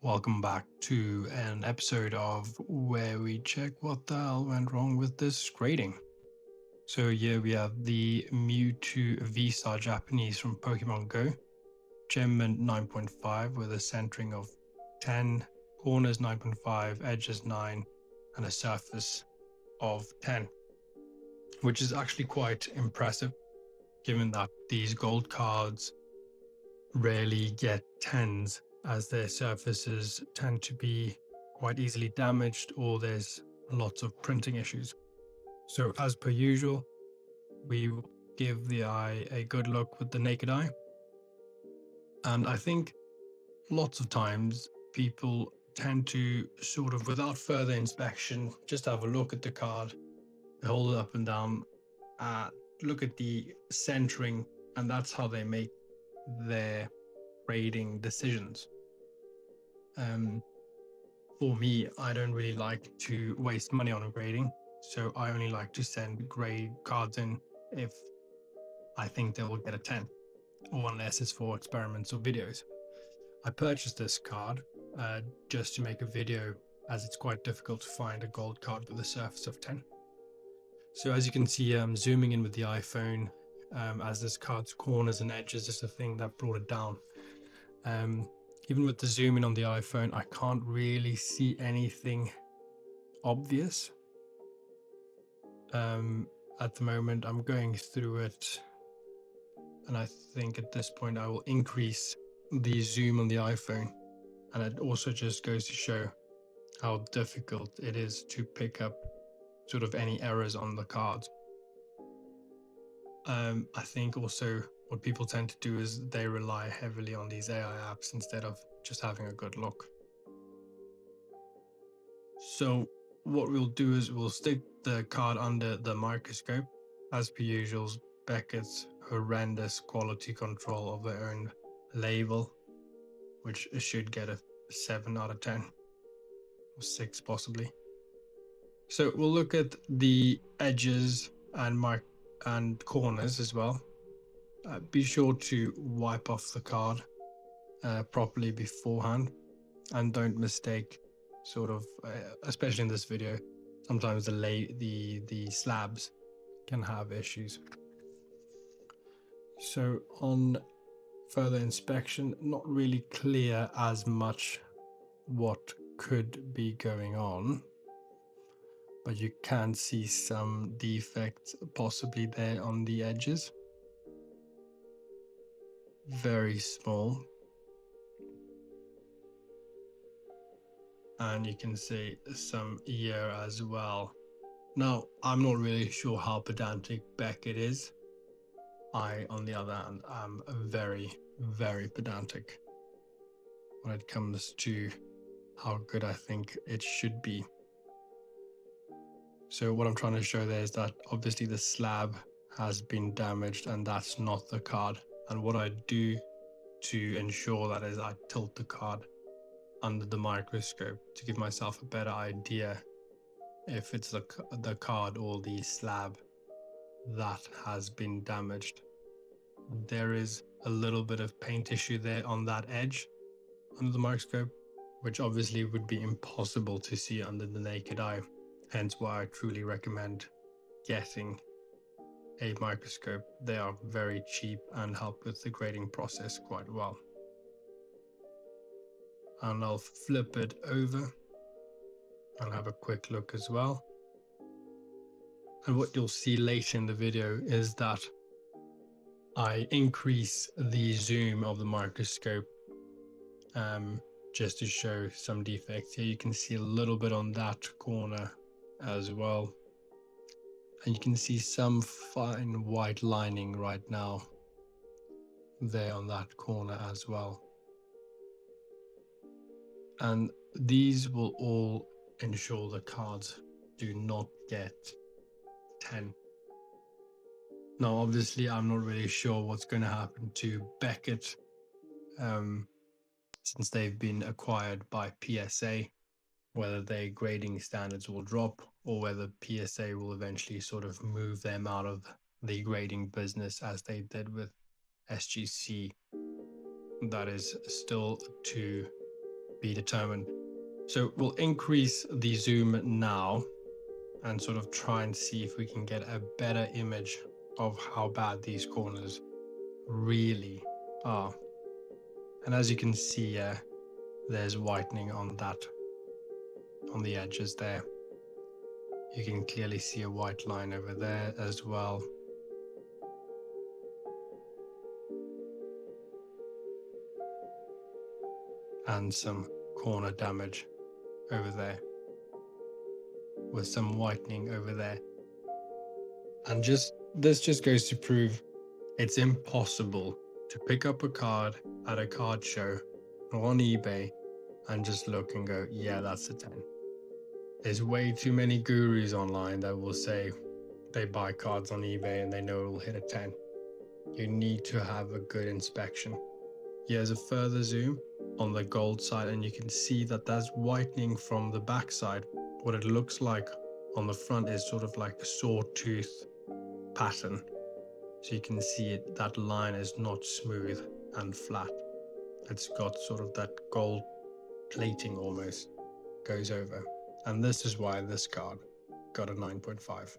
Welcome back to an episode of where we check what the hell went wrong with this grading. So here we have the Mewtwo VSTAR Japanese from Pokémon GO, Gem 9.5 with a centering of 10, corners 9.5, edges 9, and a surface of 10, which is actually quite impressive given that these gold cards rarely get 10s as their surfaces tend to be quite easily damaged or there's lots of printing issues. So as per usual, we will give the eye a good look with the naked eye. And I think lots of times people tend to sort of, without further inspection, just have a look at the card, hold it up and down, look at the centering, and that's how they make their grading decisions. For me, I don't really like to waste money on grading, so I only like to send grade cards in if I think they will get a 10, or unless it's for experiments or videos. I purchased this card just to make a video, as it's quite difficult to find a gold card with a surface of 10. So as you can see, I'm zooming in with the iPhone, as this card's corners and edges is the thing that brought it down. Even with the zoom in on the iPhone, I can't really see anything obvious. At the moment, I'm going through it, and I think at this point I will increase the zoom on the iPhone, and it also just goes to show how difficult it is to pick up sort of any errors on the cards. I think also what people tend to do is they rely heavily on these AI apps instead of just having a good look. So what we'll do is we'll stick the card under the microscope. As per usual, Beckett's horrendous quality control of their own label, which should get a 7 out of 10, or 6 possibly. So we'll look at the edges and corners as well. Be sure to wipe off the card properly beforehand, and don't mistake sort of, especially in this video, sometimes the slabs can have issues. So on further inspection, not really clear as much what could be going on, but you can see some defects possibly there on the edges. Very small. And you can see some here as well. Now, I'm not really sure how pedantic Beckett is. I, on the other hand, am very, very pedantic when it comes to how good I think it should be. So what I'm trying to show there is that obviously the slab has been damaged and that's not the card. And what I do to ensure that is I tilt the card under the microscope to give myself a better idea if it's the card or the slab that has been damaged. There is a little bit of paint issue there on that edge under the microscope, which obviously would be impossible to see under the naked eye. Hence why I truly recommend getting a microscope. They are very cheap and help with the grading process quite well. And I'll flip it over and have a quick look as well. And what you'll see later in the video is that I increase the zoom of the microscope just to show some defects. Here you can see a little bit on that corner as well. And you can see some fine white lining right now there on that corner as well. And these will all ensure the cards do not get 10. Now, obviously, I'm not really sure what's going to happen to Beckett since they've been acquired by PSA, whether their grading standards will drop or whether PSA will eventually sort of move them out of the grading business as they did with SGC. That is still to be determined. So we'll increase the zoom now and sort of try and see if we can get a better image of how bad these corners really are. And as you can see, there's whitening on the edges there. You can clearly see a white line over there as well. And some corner damage over there, with some whitening over there. And this just goes to prove it's impossible to pick up a card at a card show or on eBay and just look and go, yeah, that's a 10. There's way too many gurus online that will say they buy cards on eBay and they know it will hit a 10. You need to have a good inspection. Here's a further zoom on the gold side, and you can see that there's whitening from the back side. What it looks like on the front is sort of like a sawtooth pattern. So you can see it, that line is not smooth and flat. It's got sort of that gold plating almost goes over. And this is why this card got a 9.5.